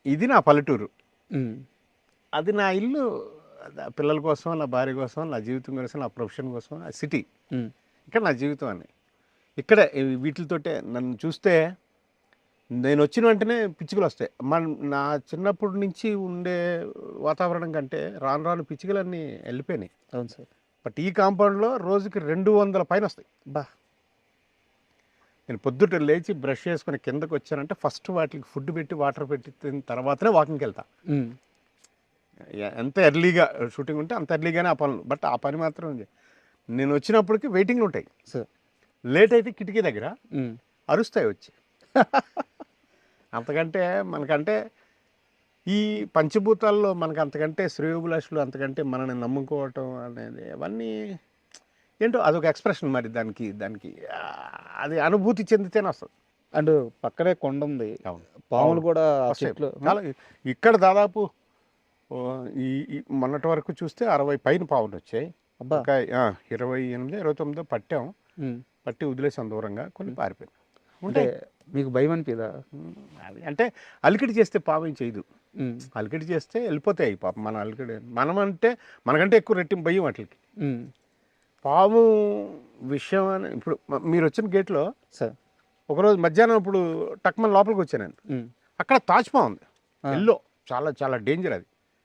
ఇది నా పల్లెటూరు, ఉమ్, అది నా ఇల్లు. పిల్లల కోసం, నా భార్య కోసం, నా జీవితం కోసం, నా ప్రొఫెషన్ కోసం, ఆ సిటీ ఉమ్, ఇక్కడ నా జీవితం అని. ఇక్కడ వీటితోటే నన్ను చూస్తే నేను వచ్చిన వెంటనే పిచ్చుకలు వస్తాయి. నా చిన్నప్పటి నుంచి ఉండే వాతావరణం కంటే రాను రాను పిచ్చుకలన్నీ వెళ్ళిపోయినాయి. అవును సార్. బట్ ఈ కాంపౌండ్లో రోజుకి 200 పైన వస్తాయి. బా. నేను పొద్దుట లేచి బ్రష్ చేసుకుని కిందకు వచ్చానంటే ఫస్ట్ వాటికి ఫుడ్ పెట్టి వాటర్ పెట్టిన తర్వాతనే వాకింగ్కి వెళ్తా. ఉమ్, ఎంత ఎర్లీగా షూటింగ్ ఉంటే అంత ఎర్లీగానే ఆ పనులు. బట్ ఆ పని మాత్రం నేను వచ్చినప్పటికి వెయిటింగ్లు ఉంటాయి. సార్. లేట్ అయితే కిటికీ దగ్గర ఉమ్, అరుస్తాయి వచ్చి. అంతకంటే మనకంటే ఈ పంచభూతాల్లో మనకు అంతకంటే శ్రేయోభిలాషులు, అంతకంటే మనల్ని నమ్ముకోవటం అనేది అవన్నీ ఏంటో అదొక ఎక్స్ప్రెషన్. మరి దానికి దానికి అది అనుభూతి చెందితేనే వస్తుంది. అండ్ పక్కనే కొండ ఉంది, అవును, పాములు కూడా ఆ వస్తాయి. చెట్లు. చాలా ఇక్కడ దాదాపు ఓ, ఈ మొన్నటి వరకు చూస్తే 60 పైన పావులు వచ్చాయి. అబ్బా. ఇంకా 28, 29 పట్టాం. ఉమ్, పట్టి వదిలేసాం దూరంగా, కొన్ని పారిపోయినాయి. అంటే ఉంటాయి. మీకు భయం అనిపిదా? అది అంటే అలికిడి చేస్తే పాము ఏం చేయదు. ఉమ్, అలికిడి చేస్తే వెళ్ళిపోతాయి పాపం. మన అలికిడి మనం అంటే మనకంటే ఎక్కువ రెట్టింపు భయం వాటికి. ఉమ్, పాము విషయం అని ఇప్పుడు మీరు వచ్చిన గేట్లో సార్. ఒకరోజు మధ్యాహ్నం ఇప్పుడు టక్మన్ లోపలికి వచ్చాను నేను. ఉమ్, అక్కడ తాజ్పాము ఉంది, ఆ. ఎల్లో, చాలా చాలా డేంజర్ అది.